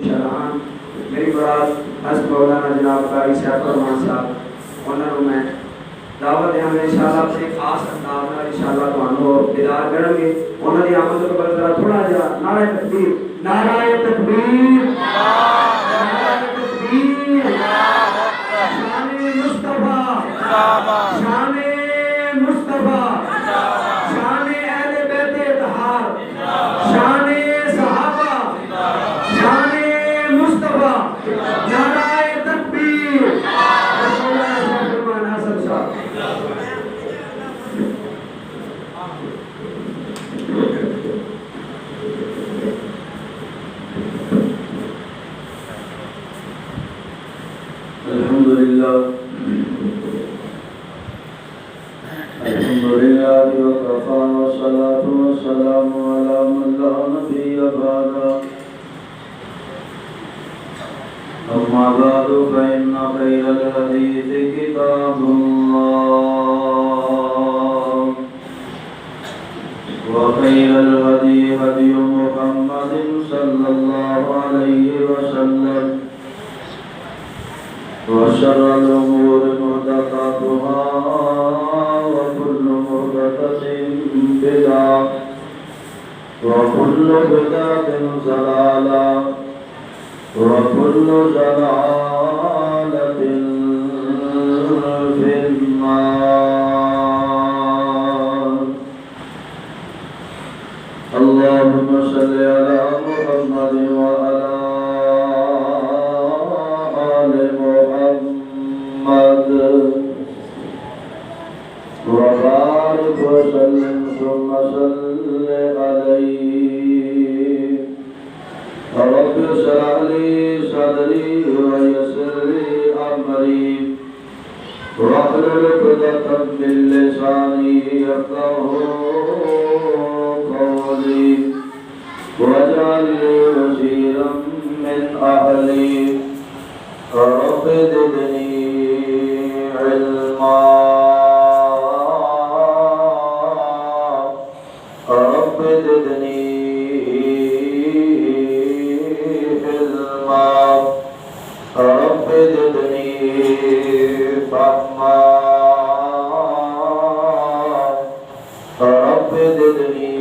شرحان میری برات حسب مولانا جناب قاری سیف الرحمان صاحب انہوں میں دعوت ہمیں انشاءاللہ اپنے خاص انداز میں انشاءاللہ تمہوں بیدار کریں گے انہوں نے آمد کو بل ذرا تھوڑا جا نعرہ تکبیر نعرہ تکبیر نعرہ تکبیر شان مصطفیٰ شان مصطفیٰ شان اہل بیت اطہار شان صحابہ شان مصطفیٰ نعرہ تکبیر الحمدللہ وکفى والصلاة والسلام على من لا نبي بعده أما بعد فإن خير الحديث كتاب الله وخير الهدي هدي محمد صلى الله عليه وسلم وشر الأمور محدثاتها وكل محدثة بدعة وكل بدعة ضلالة وكل ضلالة في النار. اللهم صل على محمد وعلى وبارك وسلم ثم صل عليه. رب اشرح لي صدري ويسر لي امري واحلل عقدة من لساني يفقهوا قولي واجعل لي وزيرا من اهلي رب زدني علما رب زدني علما رب زدني فهما رب زدني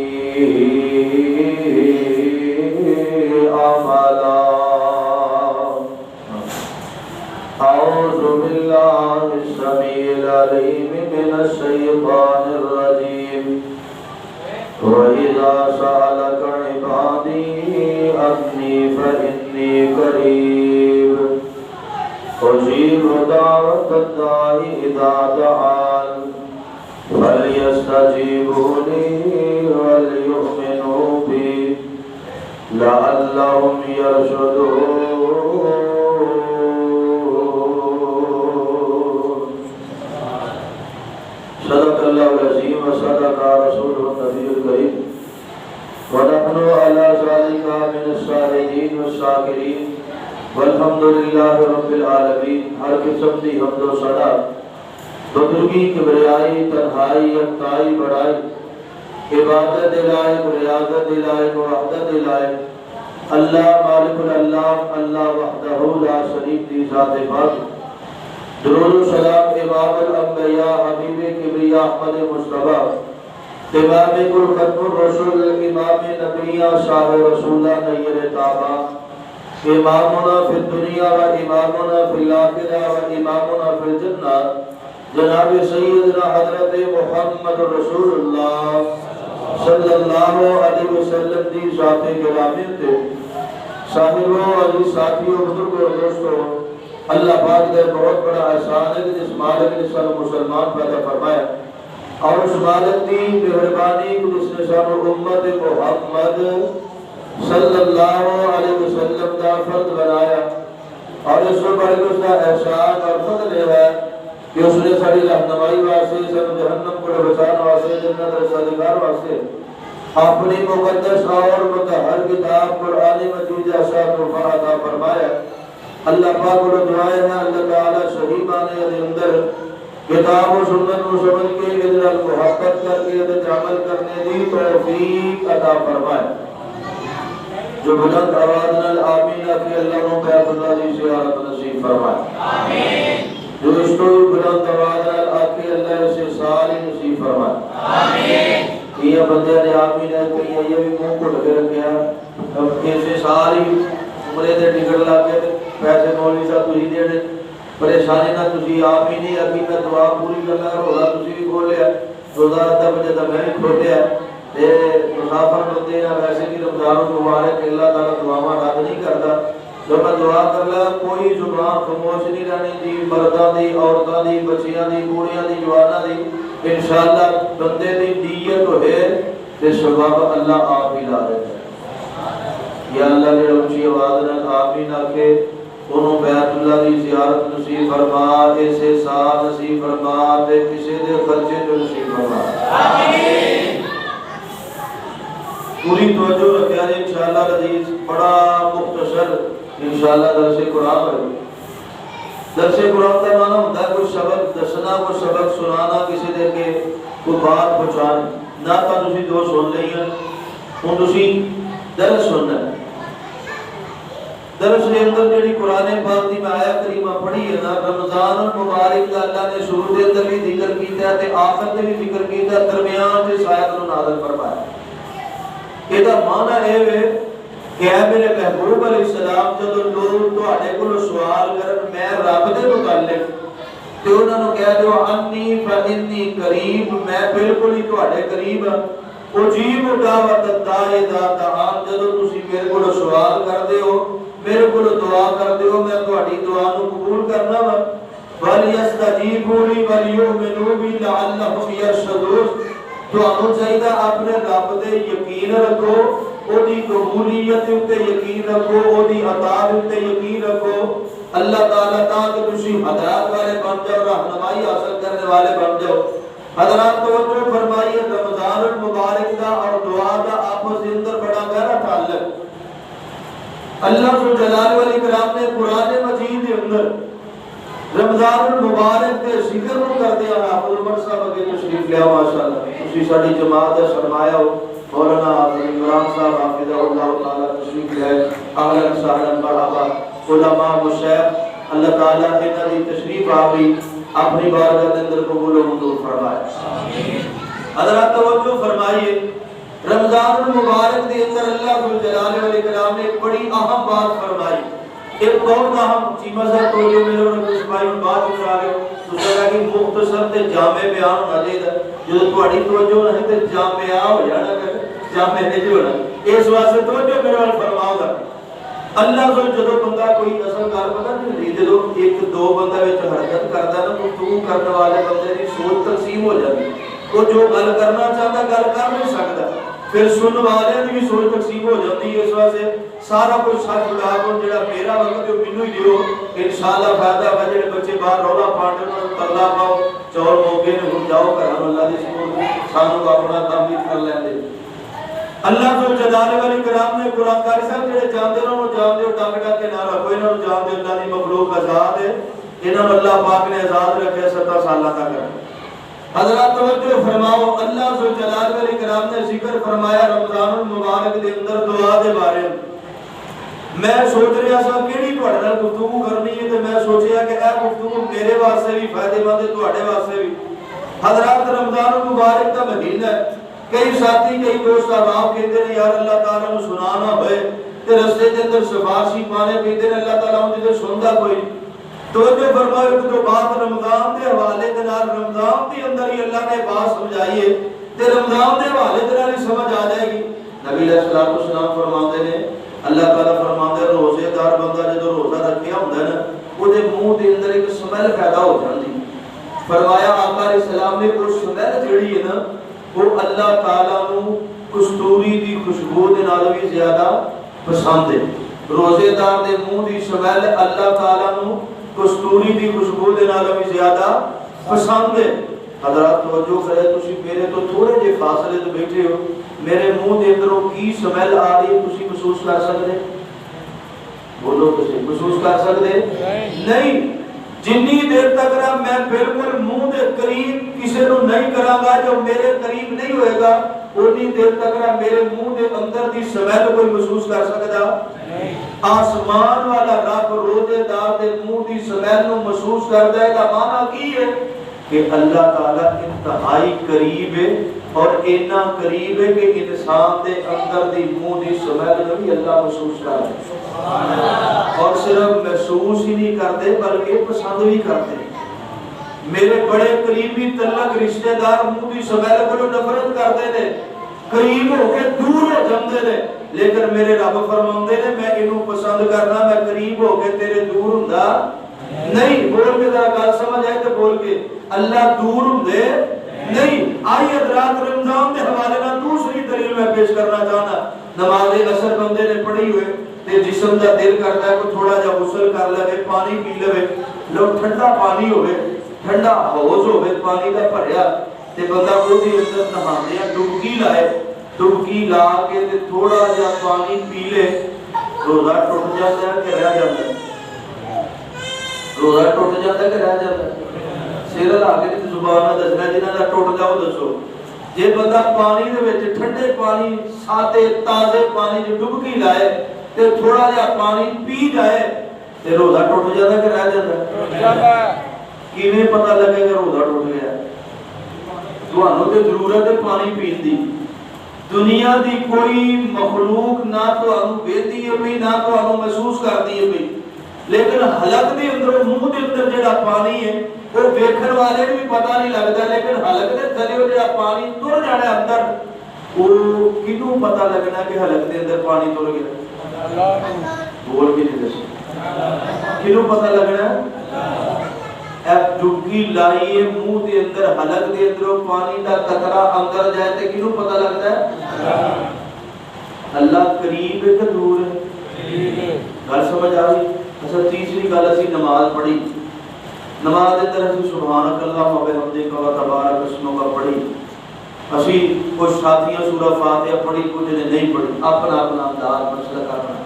عملا. أعوذ بالله السميع العليم من الشيطان الرجيم. وإذا سألك عبادي أني فإني قريب أجيب دعوة الداع إذا دعان فليستجيبوا لي وليؤمنوا بي لعلهم يرشدون. صدق اللہ العظیم وصدق رسوله النبی الکریم ونحن على ذلك من الشاهدین والشاکرین والحمد للہ رب العالمین. ہر قسم کی حمد و ثنا بزرگی کبریائی تنہائی یکتائی بڑائی عبادت لائق ریاضت لائق وحدت لائق اللہ مالک الالام اللہ وحدہ لا شریک دی ذات پاک. درود و سلام امام الانبیاء حبیب کبریاء احمد مصطفیٰ امام کل ختم الرسول امام نبیہ شاہ رسولہ نیر تابہ امامنا فی الدنیا و امامنا فی الاخرہ و امامنا فی الجنہ جناب سیدنا حضرت محمد رسول اللہ صلی اللہ علیہ وسلم دی ذات گرامی تے. صاحبوں عزیز ساتھیوں بزرگوں دوستوں اللہ پاک نے بہت بڑا احسان ہے کہ جس مالک نے سب مسلمان پیدا فرمایا اور اس مالک کی مہربانی کو جس نے سب امت محمد صلی اللہ علیہ وسلم کا فرد بنایا اور اس پر بڑے اس کا احسان اور فضل ہے کہ اس نے ساری رہنمائی واسطے سب جہنم کو بچانے واسطے جنت رسالگار واسطے اپنی مقدس اور مطہر کتاب قرآن مجید جیسا تحفہ عطا فرمایا. اللہ پاک کو دعائیں ہیں اللہ تعالی صحیح معنی کے اندر کتاب و سنت کو سمجھ کے ادھر محبت کر کے ادھر عمل کرنے دی توفیق عطا فرمائے. جو بلند آواز نال آمین کی نصیب فرمائے آمین جو اس کو بلند آواز نال آکھے اللہ اسے ساری نصیب فرمائے آمین یہ بندے نے آمین ہے کہ یہ بھی منہ کو لگے رکھیا اب اسے ساری عمرے دے ٹکٹ لا کے پیسے مولوی صاحب تسی دینے پریشانی نہ تسی آمین ہی ابھی میں دعا پوری کرنا روزہ تسی بھی کھول لیا روزہ آدھا بجے تک میں بھی کھول لیا تے مسافر بندے ہیں ویسے بھی رمضان المبارک اللہ تعالیٰ دعاواں رد نہیں کرتا جب میں دعا کر لیا کوئی زبان خاموش نہیں رہنی دی مرداں دی عورتاں دی بچیاں دی بوڑھیاں دی جواناں دی انشاءاللہ بندے دی نیت ہوئے تے ثواب اللہ آپ ہی لا دیتا ہے یا اللہ نے اونچی آواز نال آمین آکھے انہوں بیت اللہ دی زیارت نصیب فرما ایسے سال نصیب فرما تے کسی دے خرچے جو نصیب فرما آمین پوری توجہ رکھیا جی انشاءاللہ عزیز بڑا مختصر انشاءاللہ درس قرآن ہے درس قرآن کا معنی ہوتا ہے کوئی سبق دسنا کوئی سبق سنانا کسی دے کے کوئی بات پہنچانا نہ تو تسی دو سن لئی ہیں ہن تسی درس سننا ہے درس کے اندر جڑی قرآن پاک دی آیت کریمہ پڑھی ہے نا رمضان المبارک کا اللہ نے شروع دے اندر بھی ذکر کیتا ہے تے آخر تے بھی ذکر کیتا ہے درمیان تے آیت نو نازل فرمایا یہ دا معنی ہے کہ اے میرے محبوب علیہ السلام جدو لوگ تواڈے کول سوال کرن میں رب دے متعلق تے انہاں نوں کہہ دیو انی فانی قریب میں بالکل ہی تواڈے قریب ہاں اجیب دعوت الداعی اذا دعان جدو تسی میرے کول سوال کردے ہو میرے کول دعا کردے ہو میں تواڈی دعا نوں قبول کرنا وا ولیستجیبوا لی ولیؤمنوا بی لعلہم یرشدون تانوں چاہیے اپنے رب دے یقین رکھو او دی قبولیت تے یقین رکھو او دی عطا تے یقین رکھو اللہ تعالی تاکہ تسی ہدایت والے بن جاؤ رہنمائی حاصل کرنے والے بن جاؤ حضرات توجہ فرمائیے رمضان المبارک کا اور دعا کا آپس کے اندر بڑا گہرا تعلق اللہ ذو جلال والاکرام نے قرآن مجید کے اندر رمضان المبارک کے ذکر کو کرتے ہیں حافظ عمر صاحب کے تشریف لیا ماشاءاللہ اسی ساری جماعت کا سرمایہ ہو مولانا حافظ عمران صاحب حافظ اللہ تعالی تشریف لے اہلا وسہلا مرحبا علماء مشایخ اللہ تعالی انہاں دی تشریف آوری اپنی بارگاہ کے اندر قبول و منظور فرمائے آمین حضرات توجہ فرمائیے رمضان المبارک کے اندر اللہ ذو جلال والاکرام نے ایک بڑی اہم بات فرمائی ایک بہت اہم چیمہ صاحب توجہ میرے اور کچھ بھائی ان بات اٹھا رہے ہو دوسرا کہ مختصر تے جامع بیان ہونا چاہیے جو تہاڈی توجہ نہیں تے جامع ہو جانا کہ جامع نہیں ہونا اس واسطے توجہ میرے اور فرماؤ گا اللہ جو جدو بندہ کوئی اصل گل پتہ نہیں جدو ایک دو بندہ وچ حرکت کردا ہے نا گفتگو کرنے والے بندے دی سوچ تقسیم ہو جاتی ہے وہ جو گل کرنا چاہتا گل کر نہیں سکتا پھر سن والے دی بھی سوچ تقسیم ہو جاتی ہے اس واسطے سارا کچھ سچ بلا کو جڑا میرا وقت جو مینوں ہی دیو انشاءاللہ فائدہ ہے جڑے بچے باہر رولا پاٹے نوں تلا پاؤ چور موقع نے ہن جاؤ گھر اللہ دی سپورٹ سانو اپنا تعمیر کر لیندے اللہ جو جلال والاکرام نے قرآن کاری صاحب جڑے جاندے انہاں نوں جان دیو ڈنگ ڈنگ کے نہ رکھو انہاں نوں جان دیو اللہ دی مخلوق آزاد ہے انہاں نوں اللہ پاک نے آزاد رکھے 70 سالہ تک حضرات توجہ فرماؤ اللہ جو جلال والاکرام نے ذکر فرمایا رمضان المبارک دے اندر دعا دے بارے میں سوچ رہا سا کیڑی تہاڈے نال گفتگو کرنی ہے تے میں سوچیا کہ اے گفتگو میرے واسطے بھی فائدہ مند ہے تہاڈے واسطے بھی حضرات رمضان المبارک دا مہینہ ہے کئی ساتھی کئی دوست آپ کہتے ہیں یار اللہ تعالیٰ نے سنانا ہوئے تے رستے کے اندر سفارشی پانے پیتے ہیں اللہ تعالیٰ مجھے سندا کوئی توجہ فرماؤ کہ جو بات رمضان دے حوالے دے نال رمضان دے اندر ہی اللہ نے بات سمجھائی ہے تے رمضان دے حوالے دے نال ہی سمجھ آ جائے گی نبی علیہ الصلوۃ والسلام فرماتے ہیں اللہ تعالیٰ فرماتے ہیں روزے دار بندہ جدوں روزہ رکھیا ہوندا ہے نا او دے منہ دے اندر ایک سمیل پیدا ہو جاندی فرمایا آقا علیہ السلام نے وہ سمیل جڑی ہے نا وہ اللہ تعالیٰ نو کستوری دی خوشبو دے نال بھی زیادہ پسند ہے روزے دار دے منہ دی سمیل اللہ تعالیٰ نو کستوری دی خوشبو دے نال بھی زیادہ پسند ہے حضرات توجہ کرے تسی میرے تو تھوڑے جے فاصلے تے بیٹھے ہو میرے منہ دے اندروں کی سمیل آ رہی ہے تسی محسوس کر سکتے بولو تسی محسوس کر سکتے نہیں جنی دیر تک رہا میں بالکل منہ دے قریب کسی نو نہیں کراں گا جو میرے قریب نہیں ہوئے گا اتنی دیر تک رہا میرے منہ دے اندر دی سمیل کوئی محسوس کر سکتا آسمان والا رب روزے دار دے منہ دی سمیل نو محسوس کرتا ہے، دا معنی کی ہے کہ اللہ تعالیٰ انتہائی قریب ہے، اور اتنا قریب ہے کہ انسان دے اندر دی منہ دی سمیل نو بھی اللہ محسوس کرتا ہے، اور صرف محسوس ہی نہیں کرتے بلکہ پسند بھی کرتے ہیں۔ میرے بڑے قریبی تعلق رشتہ دار منہ دی سمیل کو نفرت کرتے ہیں، قریب ہو کے دور ہو جاندے نے، لیکن میرے رب فرماندے نے میں انہوں پسند کرنا، میں قریب ہو کے تیرے دور ہوندا نہیں۔ بول کے ذرا گل سمجھ آئے تو بول کے، اللہ دور ہوندے نہیں۔ آئی حضرات رمضان دے حوالے نہ دوسری دلیل میں پیش کرنا چاہنا، نماز اثر بندے نے پڑھی ہوئے تے جسم دا دل کرتا ہے کہ تھوڑا جا غسل کر لے، پانی پی لے، لو ٹھنڈا پانی ہوئے، ٹھنڈا حوض ہوئے پانی دا بھریا تے بندہ وہ دی اندر نہاندے ہیں، ڈبکی لائے، ڈبکی لا کے تے تھوڑا جا پانی پی لے، روزہ ٹوٹ جاتا ہے کہ رہ جاتا ہے؟ روزہ ٹوٹ جاتا ہے کہ رہ جاتا ہے؟ سیرہ لا کے تے زبانہ دسنا جنہاں دا ٹوٹ جاؤ دسو۔ جے بندہ پانی دے وچ ٹھنڈے پانی ساتے تازے پانی جو ڈبکی لائے تے تھوڑا جا پانی پی جائے تے روزہ ٹوٹ جاتا ہے کہ رہ جاتا ہے؟ کیویں پتہ لگے کہ روزہ ٹوٹ گیا ہے؟ تھانوں تے ضرورت ہے پانی پین دی، دنیا دی کوئی مخلوق نہ تھانوں ویندی ہے پئی نہ تھانوں محسوس کردی ہے پئی، لیکن حلق دے اندر منہ دے اندر جڑا پانی ہے وہ ویکھن والے بھی پتہ نہیں لگدا، لیکن حلق دے تھلے جڑا پانی تر جانا ہے اندر، وہ کینوں پتہ لگنا کہ حلق دے اندر پانی تر گیا؟ اللہ بول کے نہیں دسو کینوں پتہ لگنا ہے؟ ایک ڈبکی لائیے منہ دے اندر حلق دے اندر پانی دا قطرہ اندر جائے تے کینوں پتہ لگتا ہے؟ اللہ قریب ہے کہ دور ہے؟ گل سمجھ آ گئی؟ اچھا تیسری گل اسی نماز پڑھی، نماز دے اندر اسی سبحانک اللہم و بحمدک و تبارک اسمک پڑھی، اسی کچھ ساتھیاں سورہ فاتحہ پڑھی، کچھ نے نہیں پڑھی، اپنا اپنا انداز مسئلہ کرنا۔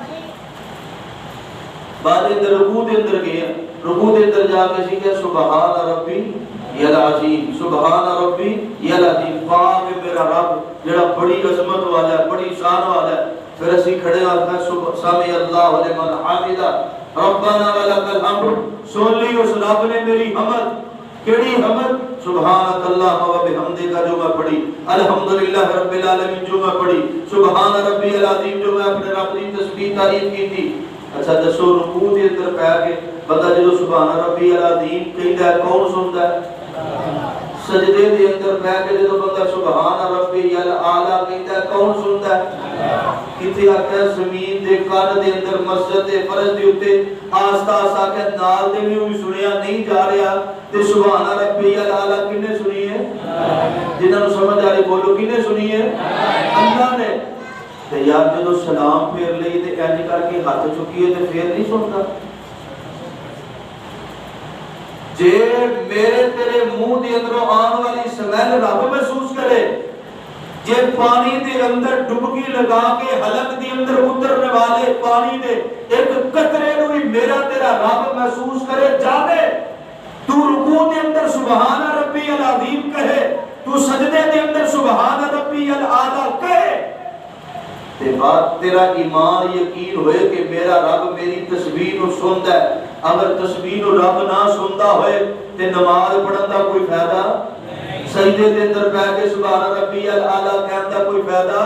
بعد اندر رکوع دے اندر گئے، رکوع دے اندر جا کے سی کہ سبحان ربی العظیم، سبحان ربی العظیم، پاک میرا رب جڑا بڑی عظمت والا ہے، بڑی شان والا ہے۔ پھر اسی کھڑے آتا سمع اللہ لمن حمدہ ربنا ولک الحمد، سن لی اس رب نے میری حمد، کیڑی حمد؟ سبحانک اللہ و بحمدک جو میں پڑھی، الحمدللہ رب العالمین جو میں پڑھی، سبحان ربی العظیم جو میں اپنے رب دی تسبیح تعریف کی تھی۔ اچھا دسو رکوع دے اندر پہ کے بندہ جدو سبحان ربی العظیم کہندا ہے کون سندا ہے؟ سجدے دے اندر پہ کے جدو بندہ سبحان ربی الاعلی کہندا ہے کون سندا ہے؟ کتے آکھیا زمین دے کان دے اندر مسجد دے فرش دے اوتے آستا آستا کہ نال دے بھی سنیا نہیں جا رہا تے سبحان ربی الاعلی کنے سنی ہے؟ جنہاں نوں سمجھ آ رہی بولو کنے سنی ہے؟ اللہ نے۔ تے یار جدو سلام پھیر لئی تے انج کر کے ہاتھ چکیے تے پھر نہیں سنتا؟ جے میرے تیرے منہ دے اندروں آن والی سمیل رب محسوس کرے، جے پانی دے اندر ڈبکی لگا کے حلق دے اندر اترنے والے پانی دے ایک قطرے نو بھی میرا تیرا رب محسوس کرے، جانے تو رکوع دے اندر سبحان ربی العظیم کہے، تو سجدے دے اندر سبحان ربی الاعلی کہے، تے بات تیرا ایمان یقین ہوئے کہ میرا رب میری تسبیح نو سندا ہے۔ اگر تسبیح نو رب نہ سندا ہوئے تے نماز پڑھن دا کوئی فائدہ؟ سجدے دے اندر بیٹھ کے سبحان ربی الاعلی کہن دا کوئی فائدہ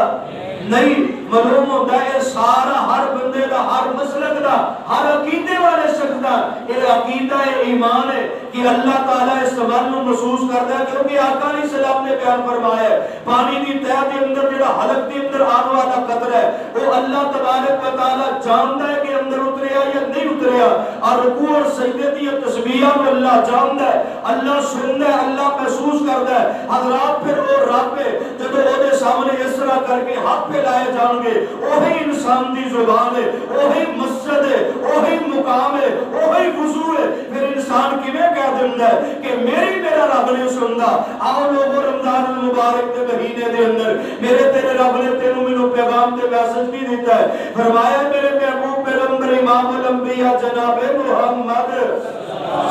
نہیں۔ معلوم ہوتا ہے سارا ہر بندے دا، ہر مسلک دا، ہر عقیدے والے شخص دا یہ عقیدہ ایمان ہے کہ اللہ تعالیٰ اس سبب نو محسوس کرتا ہے، کیونکہ آقا علیہ السلام نے بیان فرمایا ہے پانی دی تہہ دے اندر جڑا حلق دے اندر آنے والا قطرہ ہے وہ اللہ تبارک و تعالیٰ جانتا ہے کہ اندر اتریا یا نہیں اتریا، اور رکوع اور سجدے دی تسبیحاں کو اللہ جانتا ہے، اللہ سنتا ہے، اللہ محسوس کرتا ہے۔ حضرات پھر وہ رب ہے جب وہ دے سامنے اس طرح کر کے ہاتھ پہ لائے جان گے، وہی انسان دی زبان ہے، وہی مسجد ہے، وہی مقام ہے، وہی وضو ہے، پھر انسان کیویں کہہ دیندا ہے کہ میری میرا رب نے سندا۔ آؤ لوگو رمضان المبارک دے مہینے دے اندر میرے تیرے رب نے تینوں مینوں پیغام تے میسج بھی دیتا ہے، فرمایا میرے محبوب پیغمبر امام الانبیاء جناب محمد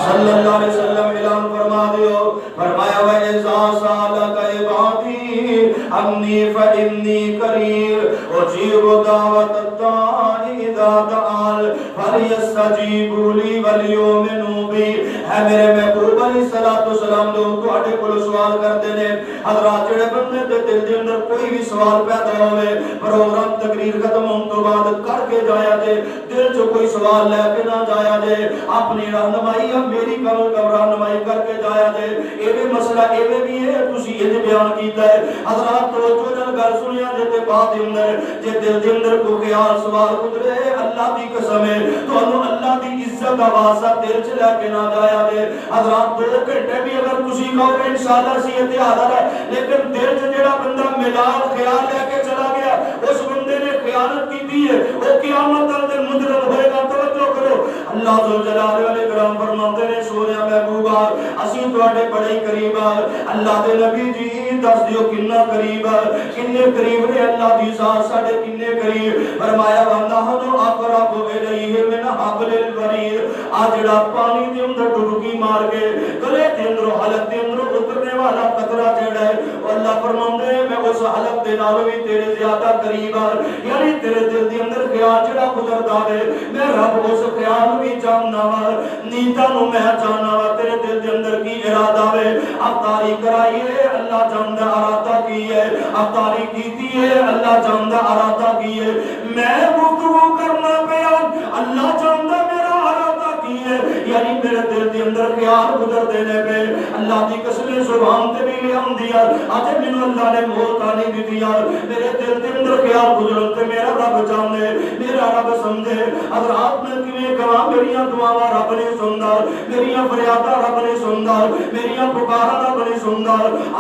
صلی اللہ علیہ وسلم اعلان فرما دیو، فرمایا وَإِذَا سَأَلَكَ عِبَادِي عَنِّي فَإِنِّي قَرِيبٌ أُجِيبُ دَعْوَةَ الدَّاعِ إِذَا دَعَانِ فَلْيَسْتَجِيبُوا لِي وَلْيُؤْمِنُوا بِي۔ اے میرے محبوب علیہ الصلوۃ والسلام لوگ تواڈے کول سوال کردے نے، حضرات جڑے بندے دے دل دے اندر کوئی بھی سوال پیدا ہوئے، پروگرام تقریر ختم ہون تو بعد کر کے جایا جے، دل چ کوئی سوال لے کے نہ جایا جے، اپنی رہنمائی میری کم رہنمائی کر کے جایا جے۔ ایویں مسئلہ ایویں بھی ہے تسی یہ بیان کیتا ہے، حضرات توجہ نال گل سنیا جے تے بعد اندر جے دل دے اندر کو خیال سوال گزرے اللہ دی قسم ہے تانوں اللہ دی عزت دا واسطہ دل چ لے کے نہ جایا جے۔ حضرات 2 گھنٹے بھی اگر تسی کہو کہ انشاءاللہ سی تے حاضر ہے، لیکن دل چ جڑا بندہ ملال خیال لے کے چلا گیا اس بندے نے خیانت کی ہے، وہ قیامت تک دن مجرم ہوئے گا۔ توجہ کرو، اللہ ذو جلال والے کرام فرماتے نے سونیا محبوبا اسی تواڈے بڑے ہی قریب آ، اللہ دے نبی جی دس دیو کنا قریب آ، کنے قریب نے اللہ دی ذات ساڈے کنے قریب، فرمایا وَنَحْنُ أَقْرَبُ إِلَيْهِ مِنْ حَبْلِ الْوَرِيدِ۔ آ جڑا پانی دے اندر ڈبکی مار کے گلے دے اندر حلق دے اندر اترنے والا قطرہ جڑا ہے اللہ فرماندے میں اس حلق دے نال بھی تیرے زیادہ قریب آ، یعنی تیرے دل دے اندر خیال جڑا گزردا ہے میں رب اس خیال بھی جاننا وا، نیتا نو میں جاننا وا، تیرے دل دے اندر کی ارادہ ہے اب تاریخ کرائیے اللہ جاندا ارادہ کی ہے، اب تاریخ کیتی ہے اللہ جاندا ارادہ کی ہے، میں گفتگو کرنا پیا اللہ جاندا میرا ارادہ کی ہے، یعنی میرے دل دے اندر خیال گزر دینے پہ اللہ دی قسم زبان تے بھی لے آندیا اج مینوں اللہ نے موتا نہیں دتی یار میرے دل دے اندر خیال گزرن تے میرا رب جانے میرا رب سمجھے۔ حضرات میں کیویں کہاں میریاں دعاواں رب نے سندا، میریاں فریاداں رب نے سندا، میریاں پکاراں رب نے سندا۔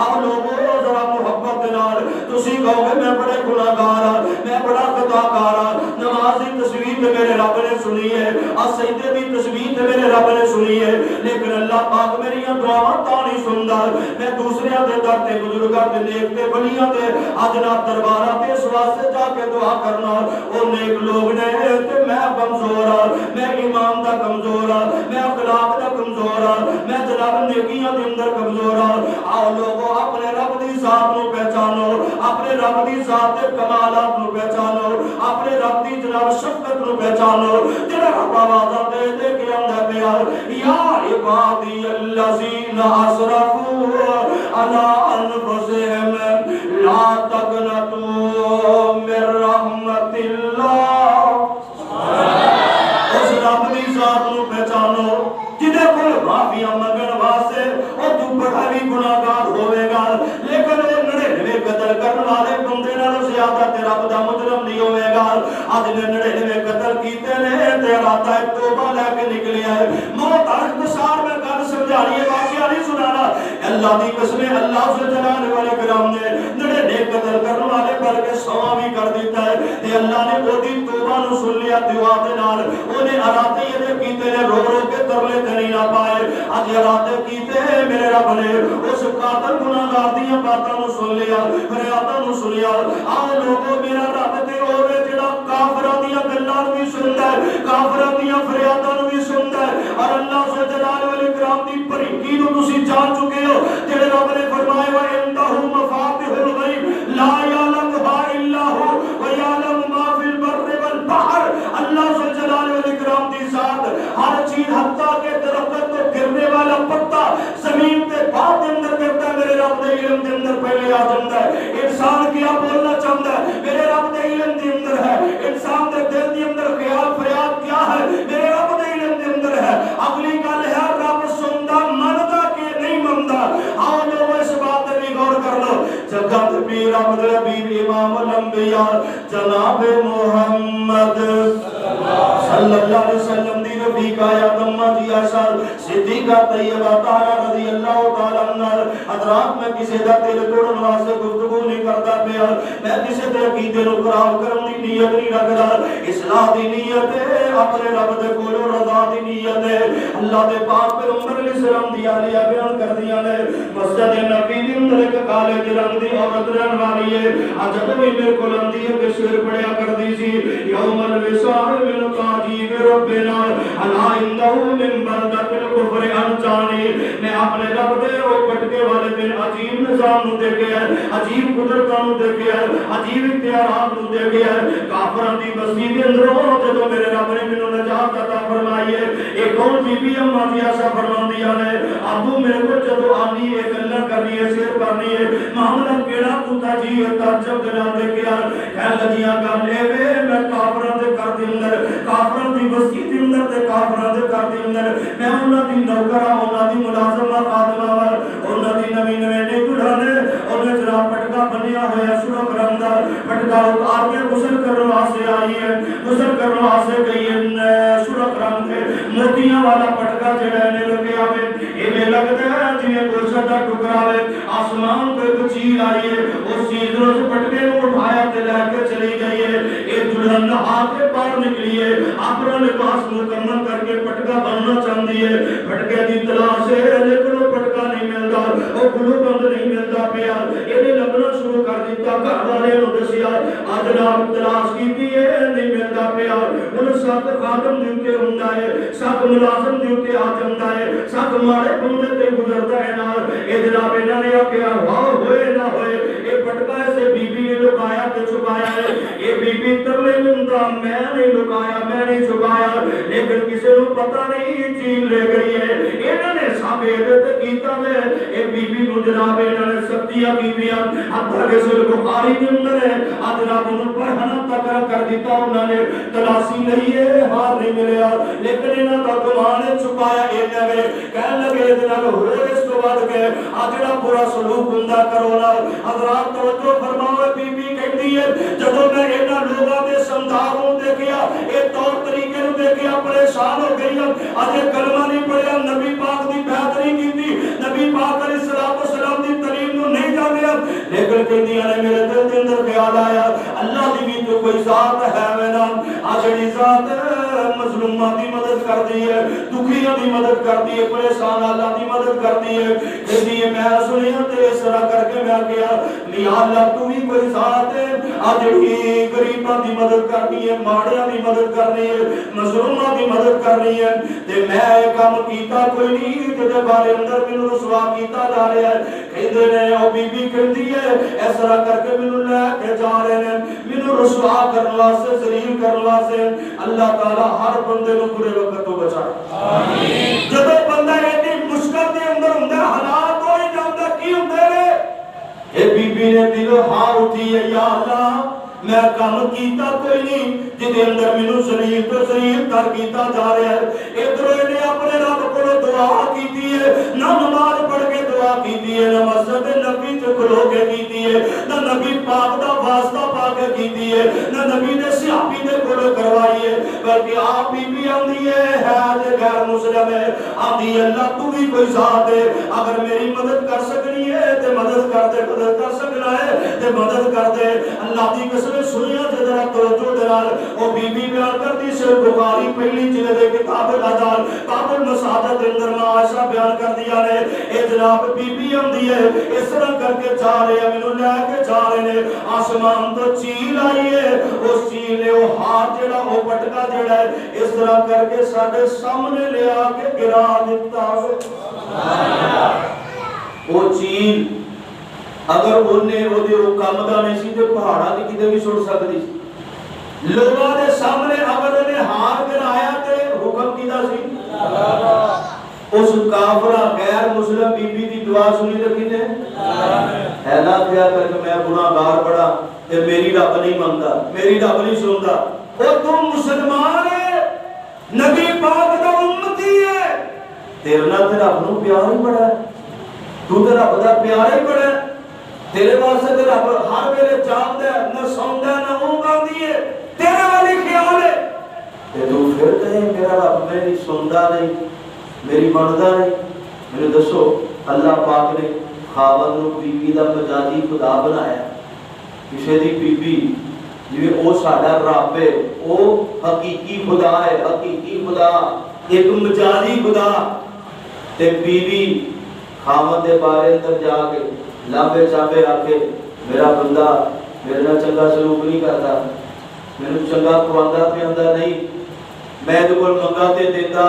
آپ لوگوں ذرا محبت دے نال تسی کہو گے میں بڑے گناہگار ہاں، میں بڑا خطاکار ہاں، نماز دی تسبیح تے میرے رب نے سنی ہے، سجدے دی تسبیح تے میرے رب نے سنی ہے، لیکن اللہ پاک میریاں دعاواں تا نہیں سندا۔ میں دوسریاں دے در تے بزرگاں تے نیک تے ولیاں تے جناب درباراں تے اس واسطے جا کے دعا کرنا او نیک لوگ نے تے میں کمزور ہاں، میں ایمان دا کمزور ہاں، میں اخلاق دا کمزور ہاں، میں جناب نیکیاں دے اندر کمزور ہاں۔ آؤ لوگوں اپنے رب دی ذات نو پہچانو، اپنے رب دی ذات دے کمالات نو پہچانو، اپنے رب دی جناب شفقت نو پہچانو، جڑا رب آواز دے دے کے آندا پیا یا عبادی الذین اسرفوا علی انفسہم لا تقنطوا من رحمت اللہ۔ اس رب دی ذات نو پہچانو جدے کول معافیاں منگن واسطے او تو بڑا بھی گناہگار ہوے گا، لیکن وہ 99 قتل کرن والے بندے نال زیادہ تے رب دا مجرم نہیں ہوے گا۔ اج نے 99 قتل کیتے نے تے ارادہ توبہ لے کے نکلیا ہے، موت اختصار میں گل سمجھانی ہے، واقعہ نہیں سنانا۔ اللہ دی قسم اللہ ذو جلال والے کرام نے 99 قتل کرن والے بلکہ 100 بھی کر دیتا ہے تے اللہ نے وہ دی توبہ نو سن لیا دعا دے نال، اونے ارادے یہ کیتے نے رو رو کے ترلے نہیں نہ پائے، اج ارادے کیتے میرے رب نے اس قاتل گناہگار دیاں باتاں نو سن لیا، فریاداں نو سنیا۔ آ لوگوں میرا رب تے ہوے جڑا کافراں دیاں گلاں نو بھی سندا ہے، کافراں دیاں فریاداں نو بھی سندا ہے، اور اللہ ذو جلال والاکرام دی بریکی نو تسی جان چکے ہو، جڑے رب نے فرمایا وَعِندَهُ مَفَاتِحُ الْغَیْبِ لَا يَعْلَمُهَا إِلَّا هُوَ وَيَعْلَمُ مَا فِي الْبَرِّ وَالْبَحْرِ۔ اللہ ذو جلال والاکرام دی ذات ہر چیز حتیٰ کہ درخت تو گرنے والا پتا زمین تے بعد اندر کرتا ہے، میرے رب دے علم دے اندر پہلے آ جاندا ہے۔ انسان کیا بولنا چاہتا ہے میرے رب دے علم دے اندر ہے، انسان دے دل دے اندر خیال فریاد کیا ہے میرے رب دے علم دے اندر ہے۔ اگلی گل ہے رب سندا مندا کہ نہیں مندا، آؤ لوگ اس بات تے بھی غور کر لو۔ جگت پیر رب دے حبیب امام الانبیاء جناب محمد صلی اللہ علیہ وسلم دی رفیق آیات امہ جی عائشہ صدیقہ طیبہ طاہرہ رضی اللہ تعالی عنہ۔ حضرات میں کسی دا دل توڑن واسطے گفتگو نہیں کرتا پیا، میں کسی دے عقیدے نو خراب کرن دی نیت نہیں رکھدا، اصلاح دی نیت ہے، اپنے رب دے کولوں رضا دی نیت ہے۔ اللہ دے پاک پیغمبر علیہ السلام دی آلیہ بیان کردیاں نے مسجد نبی دی اندر ایک کالے رنگ دی عورت رہن والی ہے، جب بھی میرے کول آندی ہے کہ سر پڑھیا کردی سی یوم الوصال من تعجیب ربنا الا عنده من بلدۃ الکفر انجانی۔ میں اپنے رب دے او پٹکے والے دن عجیب نظام نو دیکھیا ہے، عجیب قدرتاں نو دیکھیا ہے، عجیب اختیارات نو دیکھیا ہے۔ کافراں دی بستی دے اندروں جدوں میرے رب نے مینوں نجات عطا فرمائی ہے، اے کون بی بی اماں دی ایسا فرماندیاں نے ابو میرے کو جدوں آنی ہے گلاں کرنی ہے سیر کرنی ہے معاملہ کیڑا پوتا جی تعجب دے نال دیکھیا کہن لگیاں گل اے وے میں کافراں دے گھر دے اندر کافراں دی بستی دے اندر تے کافراں دے گھر دے اندر میں انہاں دی نوکر ہاں انہاں دی ملازمہ خادمہ وا انہاں دی نویں نویں نہیں دلہنے انہیں جناب پٹکا بنیا ہوا سورہ کرم دا پٹکا اتار کے غسل کرنے واسطے آئی ہے غسل کرنے واسطے گئی ہے سورہ کرم دے موتیاں والا پٹکا جڑا نے لگے آوے ایویں لگدا ہے جویں گلشن دا ٹکڑا ہے آسمان تے کوئی چیز آئی ہے اس چیز نو اس پٹکے نو اٹھایا تے لے کے چلی گئی ہے اے دلہن نہا کے باہر نکلی ہے اپنا لباس مکمل کر کے پٹکا بننا چاہتی ہے پٹکے دی تلاش ہے لیکن وہ پٹکا نہیں ملتا وہ گلو بند نہیں ملتا پیا یہ لبنا شروع کر دیتا گھر والے نو دسیا اج رات تلاش کیتی ہے نہیں ملتا پیا ہن سات خادم دے تے ہوندا ہے سات ملازم دے تے آ جاندا ہے سات مارے بندے تے گزردا ہے نال اے جناب انہاں نے آکھیا واہ ہوئے نہ ہوئے اے پٹکا سے بی بی نے لکایا تے چھپایا ہے اے بی بی ترلے لندا میں نہیں لکایا میں نہیں چھپایا لیکن کسی نو پتہ نہیں چیز لے گئی ہے انہاں نے ثابت تے کیتا ہے اے بی بی نو جناب انہاں نے سختیاں کیتیاں حتیٰ کہ صحیح بخاری کے اندر ہے جناب انہوں پر ہنا تک کر دیتا انہوں نے تلاسی نہیں ہے ہار نہیں ملیا لیکن انہاں کا گمان چھپایا انہاں نے کہنے لگے جناب ہو اس کو بعد کے آجڑا پورا سلوک ہوندا کرونا حضرات توجہ فرماؤ بی بی کہندی ہے جدوں میں انہاں لوگاں دے سمجھاؤں دیکھیا اے طور طریقے نو دیکھیا پریشان ہو گئی اج کلمہ نہیں پڑھیا نبی پاک دی بیعت نہیں کیتی نبی پاک علیہ السلام دی تعلیم نو نہیں جانیا لیکن کہندیاں نے میرے دل دے اندر خیال آیا اللہ دی بھی تو کوئی ذات ہے میرا اجڑی ذات مظلوماں دی مدد کردی ہے دکھیاں دی مدد کردی ہے پریشان اللہ دی مدد کردی ہے کہندی ہے میں سنیا تے اس طرح کر کے میں کہیا یا اللہ تو بھی کوئی ذات ہے اجڑی غریباں دی مدد کرنی ہے ماڑیاں دی مدد کرنی ہے مظلوماں دی مدد کرنی ہے تے میں اے کام کیتا کوئی نہیں تے بارے اندر مینوں رسوا کیتا جا رہا ہے کہندے نے او بی بی کہندی ہے اس طرح کر کے مینوں لے کے جا رہے ہیں مینوں رسوا کرنے واسطے ذلیل کرنے واسطے اللہ تعالی ہر بندے نوں برے وقت تو بچائے آمین جدوں بندہ ایڈی مشکل دے اندر ہوندا حالات ہو ہی جاندا کی ہوندے نے اے بی بی نے دلوں ہاں اٹھی ہے یا اللہ میں کام کیتا کوئی نہیں جدے اندر مینوں ذلیل تو ذلیل کر کیتا جا رہا ہے ادھر نے اپنے رب کو دعا کیتی ہے نہ نماز پڑھ کے دعا کیتی ہے نہ مسجد نبی تے کھلو کے کیتی ہے نہ نبی پاک دا واسطہ پا کے کیتی ہے نہ نبی دے صحابی دے کول کروائی ہے بلکہ آپ بھی آندی ہے تے غیر مسلم ہے آندی اللہ تو بھی کوئی ذات ہے اگر میری مدد کر سکنی ہے تے مدد کر دے مدد کر سکنا ہے تے مدد کر دے اللہ دی قسم سنیا جدرا توجہ دلال او بی بی بیان کرتی سے بخاری پہلی جلد کتاب الادال باب المساجد اندر میں عائشہ بیان کر دیا نے اے جناب بی بی آندی ہے اس طرح کر کے جا رہے ہیں مینوں لے کے جا رہے ہیں آسمان تو چیل آئی ہے اس چیل نے وہ ہاتھ جڑا وہ پٹکا جڑا ہے اس طرح کر کے ساڈے سامنے لے آ کے گرا دیتا ہے وہ چیل اگر انہیں وہ دے وہ کام دا نہیں سی تے پہاڑاں دی کتے بھی سڑ سکدی لوگاں دے سامنے اگر انہیں ہار گرایا تے حکم کیدا سی اس کافرہ غیر مسلم بی بی دی دعا سنی تے کنے اعلا کیا کر کہ میں گناہگار بڑا تے میری رب نہیں مندا میری رب نہیں سندا او تم مسلمان ہے نبی پاک دا امتی ہے تیرے نال تے رب نوں پیار ہی بڑا ہے تو تے رب دا پیار ہی بڑا ہے تیرے واسطے تے رب ہر ویلے جاندا ہے نہ سوندا نہ اونگ آندی ہے تیرے والی خیال ہے تے تو پھر کہے میرا رب میری سوندا نہیں میری مندا نہیں میرے دسو اللہ پاک نے خاوند نو بی بی دا مجازی خدا بنایا کسے دی بی بی جویں او ساڈا رب ہے او حقیقی خدا ہے حقیقی خدا ایک مجازی خدا تے بی بی خاوند دے بارے اندر جا کے لامبے چابے آ کے میرا بندہ میرے نال چنگا سلوک نہیں کرتا مینوں چنگا کھواندا پیاندا نہیں میں دے کول منگا تے دیندا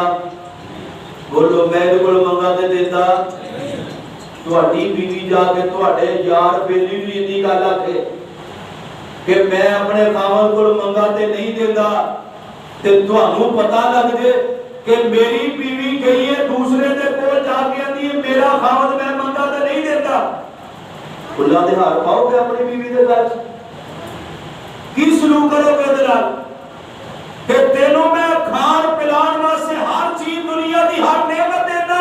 بولو میں دے کول منگا تے دیندا تہاڈی بیوی جا کے تہاڈے یار بیلی نوں اتنی گل آکھے کہ میں اپنے خاوند کول منگا تے نہیں دیندا تے تہانوں پتہ لگ جے کہ میری بیوی گئی ہے دوسرے دے کول جا کے آندی ہے میرا خاوند میں منگا تے نہیں دیندا، کھلا دے ہار پاؤ گے اپنی بیوی دے گھر کی سلوک کرو گے دلال کہ تینوں میں کھان پلان واسطے ہر چیز دنیا دی ہر نعمت دینا،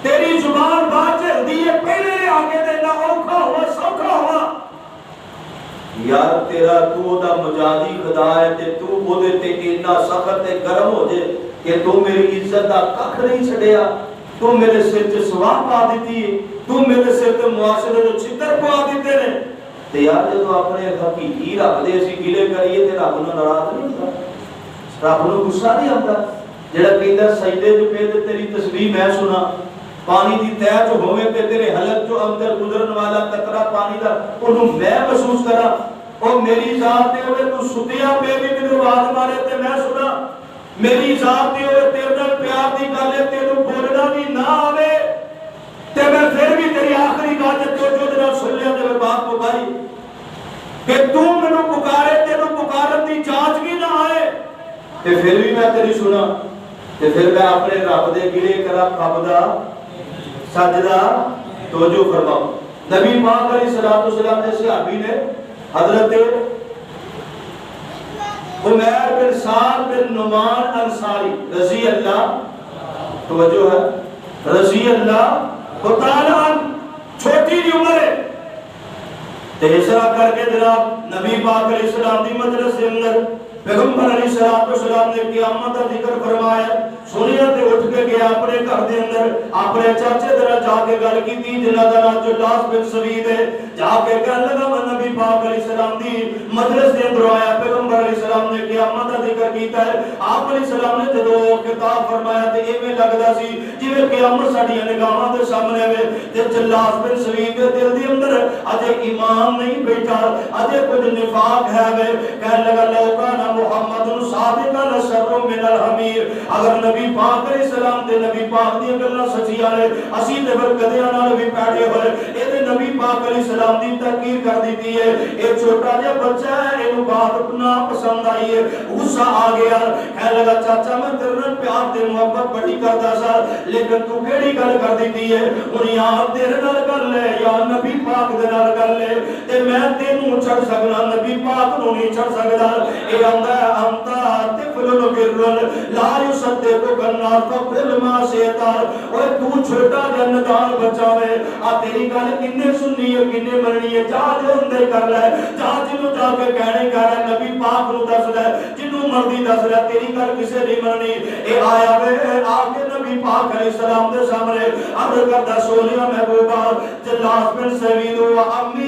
تیری زبان بات چلدی ہے پہلے آگے دینا، اوکھا ہوا سوکھا ہوا، یار تیرا تو دا مجازی خدا ہے تے تو او دے تے اتنا سخت تے گرم ہو جے کہ تو میری عزت دا ککھ نہیں چھڈیا، تو میرے سر تے سواہ پا دیتی ہے، تو میرے سر تے معاشرے جو چھتر پا دیتے نے، تے یار جدو اپنے حقیقی رب دے اسی گلے کریے تے رب نوں ناراض نہیں ہوندا، رب نوں غصہ نہیں آندا، جڑا کہندا سجدے تے پے تے تیری تسبیح میں سنا، پانی دی تہ جو ہوے تے تیرے حلق جو اندر گزرن والا قطرہ پانی دا اونوں میں محسوس کراں، او میری ذات تے ہوے تو ستیا پے بھی مینوں آواز مارے تے میں سنا، میری ذات تے ہوے تیرے نال پیار دی گل ہے تینوں بولنا بھی نہ آوے تے میں پھر بھی تیری آخری گل تے جو نال سن لیا تے میں بات پکاری کہ تو مینوں پکارے تینوں پکارن دی جانچ بھی نہ آئے تے پھر بھی میں تیری سنا تے پھر میں اپنے رب دے گلے کراں رب دا سجدہ توجہ فرماؤ۔ نبی پاک علیہ السلام نے صحابی نے حضرت عمیر بن سعد بن نعمان انصاری رضی اللہ توجہ ہے رضی اللہ تعالیٰ چھوٹی دی عمر ہے تیسرا کر کے جناب نبی پاک علیہ السلام دی مجلس کے اندر پیغمبر علیہ السلام نے قیامت کا ذکر فرمایا، سنیا تے اٹھ کے گیا اپنے گھر دے اندر اپنے چاچے دے نال جا کے گل کیتی جنہاں دا نام جلاس بن سوید ہے، جا کے کہن لگا میں نبی پاک علیہ السلام دی مجلس دے اندر آیا، پیغمبر علیہ السلام نے قیامت کا ذکر کیتا ہے، آپ علیہ السلام نے جدوں خطاب فرمایا تے ایویں لگدا سی جویں قیامت ساڈیاں نگاہاں دے سامنے ہوے تے جلاس بن سوید دے دل دے اندر اجے ایمان نہیں بیٹھا، اجے کچھ نفاق ہے وے، کہن لگا لوکاں محمد صادقا لشر من الحمیر، اگر نبی پاک علیہ السلام تے نبی پاک دی گلاں سچیاں نے اسی تے پھر گدیاں نال بھی پیڑے ہوئے، اے تے نبی پاک علیہ السلام دی تحقیر کر دیتی ہے، اے چھوٹا جہا بچہ ہے اینو بات نہ پسند آئی ہے، غصہ آ گیا، کہنے لگا چاچا میں تیرے نال پیار تے محبت بڑی کردا سا لیکن تو کیڑی گل کر دیتی ہے، ہن یا تیرے نال گل ہے یا نبی پاک دے نال گل ہے تے میں تینوں چھڑ سکنا نبی پاک نوں نہیں چھڑ سکدا، اے انتا طفل برل لا یصدق الناس فقل ما شئت، اوے تو چھوٹا جندار بچہ ہے آ تیری گل کنے سننی ہے کنے مننی ہے، جا جو اندر کر لے، جا جنوں جا کے کہنے کہہ رہا نبی پاک نوں دس لے، جنوں مرضی دس لے، تیری گل کسے نہیں مننی، اے آیا وے آ کے نبی پاک علیہ السلام دے سامنے عرض کردا سونیا محبوبا جلاس بن سوید و امی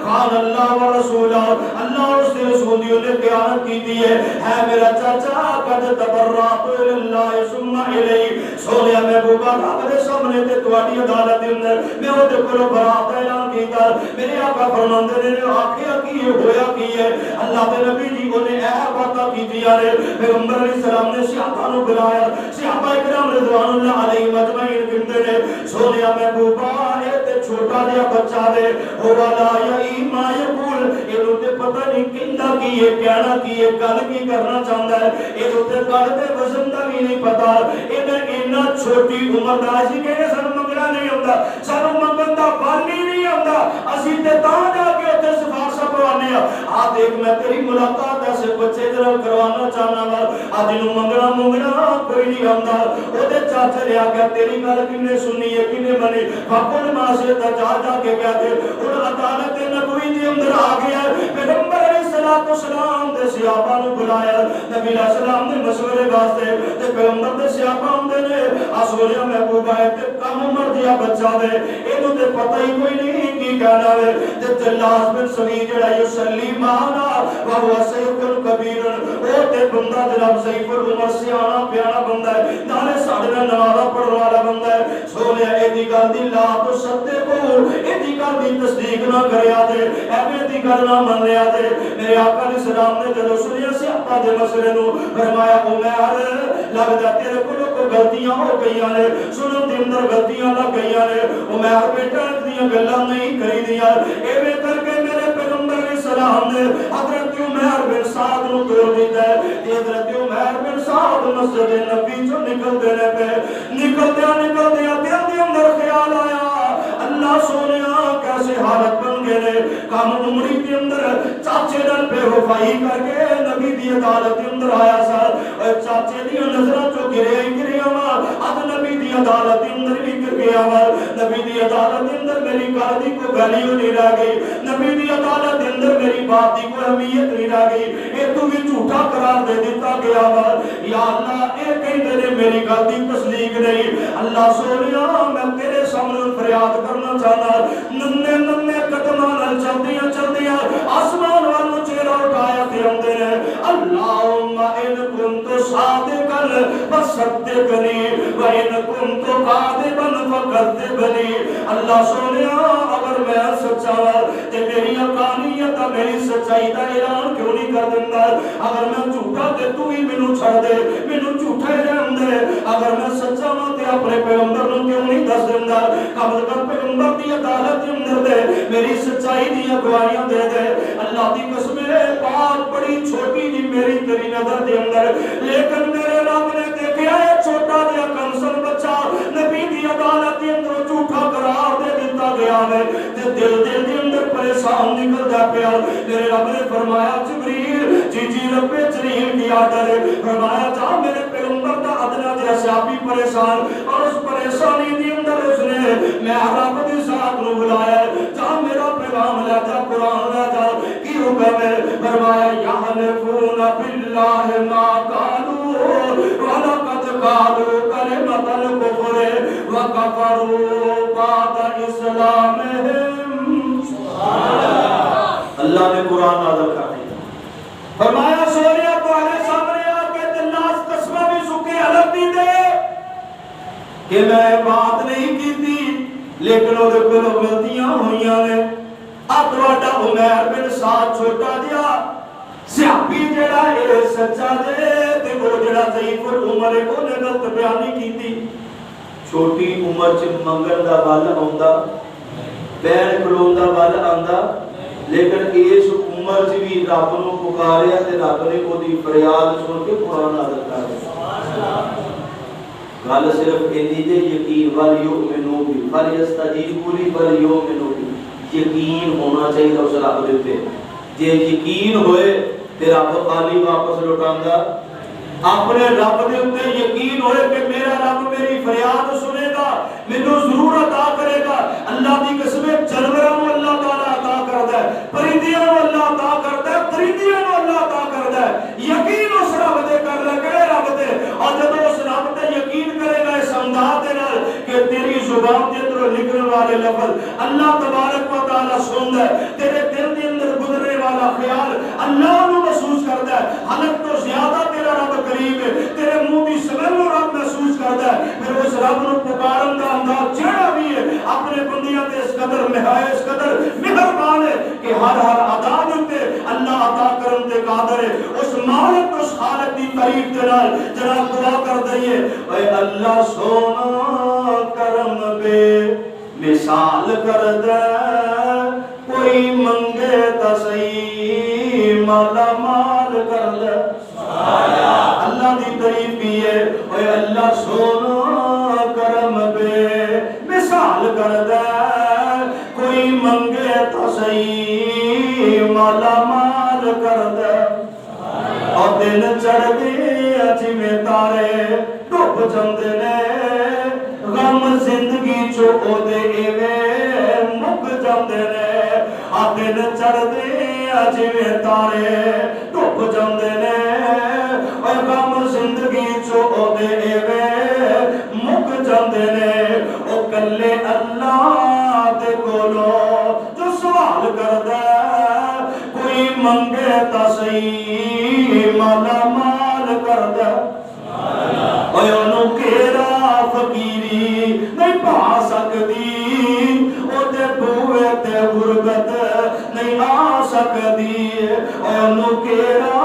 خان اللہ و رسول اللہ اور اس کے رسول نے خیانت کی دی ہے میرا چاچا قد تبرات اللہ ثم الی، سونیا محبوبہ رب دے سامنے تے تواڈی عدالت دے اندر میں او دے کولوں برات اعلان کیتا، میرے آقا فرماندے نے آکھیا کی ہویا کی ہے، اللہ دے نبی جی نے اے باتاں کیتیاں نے، پیغمبر علیہ السلام نے صحابہ نوں بلایا، صحابہ کرام رضوان اللہ علیہم اجمعین کہندے نے سونیا محبوبہ اے تے چھوٹا جہا بچہ دے او والا یا ایما یقول اینوں تے پتہ نہیں کیندا کی ہے کہنا کی ہے گل کی کرنا چاہتا ہے، اینوں تے گل دے وزن دا بھی نہیں پتا، اینا چھوٹی عمر دا اسی کہے سانوں منگنا نہیں ہوندا، سانوں منگن دا پانی نہیں ہوندا، اسی تے تاں جا کے اوتھے سفارشاں پوانے آ دیکھ میں تیری ملاقات ایسے بچے دے نال کروانا چاہنا وا، آ جنوں منگنا کوئی نہیں ہوندا، او دے چاچے نے آکھیا تیری گل کنے سنی ہے کنے منی، فقل ما شئت جا کے کہتے ہن عدالت نبوی دے اندر آ گیا، پیغمبر علیہ السلام دے صحابہ نوں بلایا، نبی علیہ السلام نے مشورے واسطے تے پیغمبر دے صحابہ ہوندے نے اسوریا محبوبہ ہے تے کم عمر دیا بچہ دے اینوں تے پتہ ہی کوئی نہیں کی کہنا ہے تے جلاس بن سوید جڑا یصلی معنا وہ سیف الکبیر او تے بندہ جناب سیف العمر سیانا پیارا بندہ ہے، نالے ساڈے نال نمازاں پڑھن والا بندہ ہے، سونیا اے دی گل دی لا تو ستے کو اے دی گل دی تصدیق نہ کریا تے ایویں دی گل نہ من لیا تے میرے آقا علیہ السلام نے جدوں سنیا صحابہ دے مسئلے نو فرمایا عمر لگتا تیرے کو غلطیاں ہو گئی نے سنن دے اندر غلطیاں لگ گئی نے عمر بیٹا دیاں گلاں نہیں کری دیاں ایویں کر کے میرے پیغمبر علیہ السلام نے حضرت عمر بن سعد نو توڑ دیتا ہے حضرت عمر بن سعد مسجد نبی چوں نکلتے رہے پے نکلدیا دل دے اندر خیال آیا اللہ سونیا کیسے حالت بن گئے نے کم عمری کے اندر چاچے نال بے وفائی کر کے نبی دی عدالت کے اندر آیا سا چاچے دی نظراں چوں گریا وا اد نبی دی عدالت کے اندر بھی گر گیا وا نبی دی عدالت کے اندر میری گل دی کوئی ویلیو نہیں رہ گئی نبی دی عدالت کے اندر میری بات دی کوئی اہمیت نہیں رہ گئی اے تو بھی جھوٹا قرار دے دیتا گیا وا یا اللہ اے کہندے نے میری گل دی تصدیق نہیں اللہ سونیا میں تیرے سامنے فریاد کرنا چاہنا ننے قدماں نال چلدیاں آسمان والوں چہرہ اٹھایا تے آندے نے اللہم ان کنت صادقا فصدقنی و ان کنت کاذبا فکذبنی اللہ سونیا اگر میں سچا ہاں تے میری حقانیت میری سچائی دا اعلان کیوں نہیں کر دیندا اگر میں جھوٹا تے تو ہی مینوں چھڑ دے مینوں جھوٹا ہی رہن دے اگر میں سچا ہاں تے اپنے پیغمبر نوں کیوں نہیں دس دیندا کم از کم پیغمبر دی عدالت دے اندر دے میری سچائی دی گواہیاں دے دے اللہ دی قسم بات بڑی چھوٹی جی میری تیری نظر دے اندر لیکن میرے رب نے دیکھا ہے چھوٹا جہا کنسن بچہ نبی دی عدالت دے اندر جھوٹا قرار دے دیتا گیا ہے تے دل دے اندر پریشان نکلدا پیا میرے رب نے فرمایا جبریل جی رب جلیل کی آرڈر ہے فرمایا جا میرے پیغمبر دا ادنا جہا صحابی پریشان اور اس پریشانی دی اندر اس نے میں رب دی ذات نو بلایا جا میرا پیغام لے جا قرآن لے جا کی حکم ہے فرمایا یحلفون باللہ ما قالوا ولقد قالوا کلمۃ الکفر وکفروا بعد اسلامہم اللہ نے قرآن نازل کر دیا فرمایا سوریا تمہارے سامنے آ کے دلاس قسمہ بھی سکے الگ دی دے کہ میں بات نہیں کی تھی لیکن وہ کو غلطیاں ہوئیاں نے اب تہاڈا عمر بن سعد چھوٹا جہا صحابی جڑا اے سچا دے تے وہ جڑا ضعیف العمر ہے وہ نے غلط بیانی کیتی چھوٹی عمر چ منگن دا ول آوندا بین کھلون دا ول آندا لیکن اس عمر چ بھی رب نو پکاریا تے رب نے اودی فریاد سن کے قرآن نازل کر دتا گل صرف اینی جے یقین والیؤمنو بی فلیستجیبوا لی ولیؤمنو بی یقین ہونا چاہیے اس رب دے تے جے یقین ہوئے تے رب خالی واپس لوٹاندا اپنے رب دے اوتے یقین ہوئے کہ میرا رب میری فریاد سنے گا مینوں ضرور عطا کرے گا اللہ دی قسم جانوراں نوں اللہ تعالی عطا کردا ہے پرندیاں نوں اللہ عطا کردا ہے پرندیاں نوں اللہ عطا کردا ہے یقین اس رب دے کر لے کہ رب دے اور جب اس رب تے یقین کرے گا اس انداز دے نال کہ تیری زبان دے اندر نکلنے والے لفظ اللہ تبارک و تعالی سندا ہے تیرے دل دے اندر گزرنے والا خیال اللہ نو محسوس کردا ہے حالت تو زیادہ تیرا رب قریب ہے تیرے منہ دی سمجھ نو رب محسوس کردا ہے پھر اس رب نو پکارن دا انداز جڑا بھی ہے اپنے بندیاں تے اس قدر نہایت اس قدر مہربان ہے کہ ہر ادا تے اللہ عطا کرن تے قادر ہے اس مالک اس خالق دی تعریف دے نال جناب دعا کر دئیے اے اللہ سونا کرم بے مثال کر دے کوئی منگے تا صحیح مالا مال کر دے اللہ دی تعریف کی ہے اے اللہ سونا کرم بے مثال کر دے کوئی منگے تا صحیح مالا مال کر دے اور دن چڑھ دے جویں تارے ڈوب جاندے نے غم زندگی چو او دے ایویں مک جاندے نے آ دن چڑھ دے جویں تارے ڈوب جاندے نے اور غم زندگی چو او دے ایویں مک جاندے نے او کلے اللہ دے کولو جو سوال کردا کوئی منگے تا صحیح مالا مال کردا اوے اونوں کیڑا فقیری نہیں پا سکدی او تے بوئے تے غربت نہیں آ سکدی اونوں کیڑا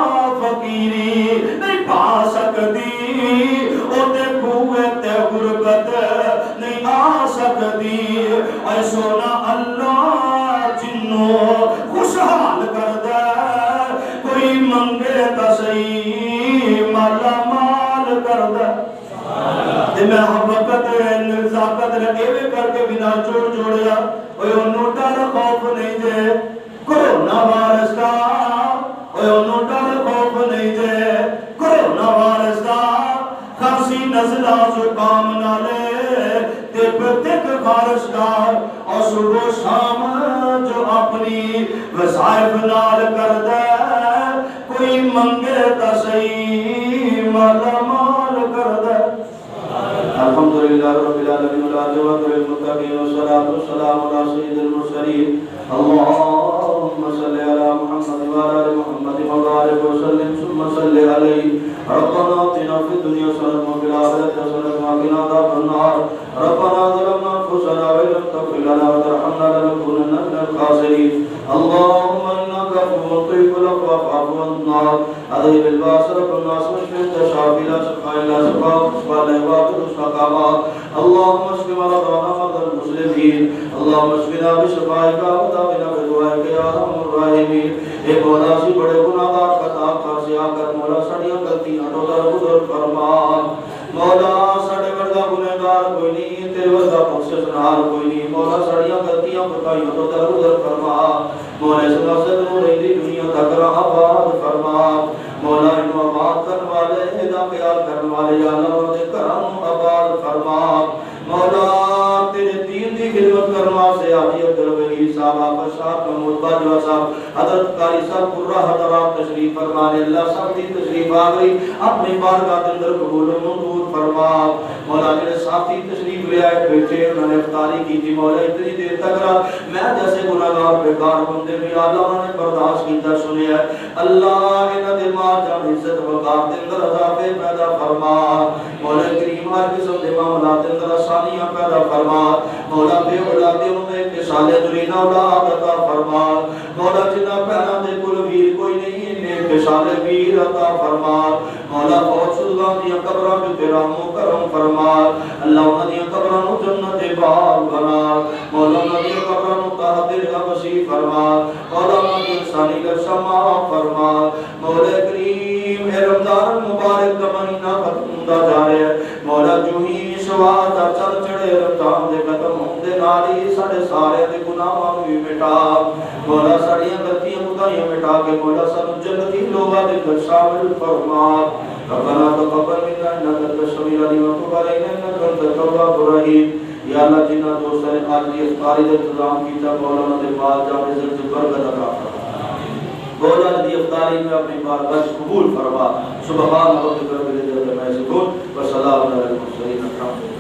فقیری نہیں پا سکدی اوتے کوئے تے غربت نہیں آ سکتی اے سونا اللہ جنوں خوشحال کر دے کوئی منگے تا صحیح مالا مال کر دے میں حبقت نزاقت رکھے کر کے بنا جوڑیا اوے انہوں ڈر خوف نہیں دے کرونا وائرس کا اوے انہوں ڈر خوف نہیں دے کرونا وائرس کا خاصی نزلہ زکام نالے تپ تک خارش کا اور صبح شام جو اپنی وظائف نال کر دے کوئی منگے تا صحیح مالا مال کر دے الحمدللہ رب العالمین والعاقبۃ للمتقین والصلاۃ والسلام علی سید المرسلین اللهم صل علی محمد وعلى آل محمد وبارک وسلم ثم صل علیہ ربنا آتنا فی الدنیا حسنۃ وفی الآخرۃ حسنۃ وقنا عذاب النار ربنا ظلمنا انفسنا وان لم تغفر لنا وترحمنا لنكونن من الخاسرین اللهم انك عفو تحب العفو فاعف عنا اذهب الباس رب الناس واشف انت الشافي لا شفاء الا شفاءك ولا اللهم اشف مرضانا ومرضى المسلمين اللهم اشفنا بشفائك وداونا بدعائك يا ارحم الراحمين اے مولا سی بڑے گناہگار خطا خاصیا کر مولا سڑیاں غلطیاں تو درگزر فرما مولا سڑے ورگا گنہگار کوئی نہیں تیرے ورگا بخششنہار کوئی نہیں مولا سڑیاں غلطیاں کوتاہیاں تو درگزر فرما مولا اس مسجد نو رہندی دنیا تک آباد فرما مولا انو آباد کرنے والے دا خیال کرنے والے یا اللہ دے کرم آباد فرما مولا تیرے دین دی خدمت کرنا سے آجی عبدالولی صاحب آفر صاحب محمود باجوہ صاحب حضرت قاری صاحب قرہ حضرات تشریف فرمانے اللہ صاحب دی تشریف آگئی اپنی بارگاہ کے اندر قبول و منظور فرما مولا جنہیں ساتھی تشریف لے آئے بیٹھے انہوں نے افطاری کی تھی مولا اتنی دیر تک رہا میں جیسے گناہگار بیکار بندے میں اللہ انہوں نے برداشت کیتا سنے ہے اللہ انہوں نے ماں جان عزت وقار دے اندر عذابے پیدا فرما مولا کریم ہر قسم دے معاملات اندر آسانیاں پیدا فرما مولا بے اولادی انہوں نے کہ سالے درینہ اولاد عطا فرما مولا جنہ پہنا دے کل ویر کوئی نہیں نیک کہ سالے ویر عطا فرما مولا فوت شدگان دیا قبرہ پہ تیرا مکرم فرما اللہ انہوں دیا قبرہ جنت بار بنا مولا انہوں دیا قبرہ تحدر کا وسیع فرما مولا انہوں دیا انسانی کا سما فرما مولا کریم اے رمضان مبارک کا مہینہ ختم دا جا رہے ہیں مولا جو ہی سوادہ چل چڑے رمضان دے ختم ہوں دے ناری ساڑے سارے دے گناہاں بھی مٹا مولا ساڑیاں غلطیاں مدائیاں مٹا کے مولا سانو جنتی لوگا دے کر شامل فرما ربنا تقبل منا انك انت السميع العليم وتب علينا انك انت التواب الرحيم یا اللہ جنہ دوستوں نے آج کی افطاری کا انتظام کیا مولانا دے مال جان عزت سے برکت عطا فرما مولا دی افطاری میں اپنی بارگاہ قبول فرما سبحان ربک رب العزت عما یصفون وسلام علی المرسلین الحمد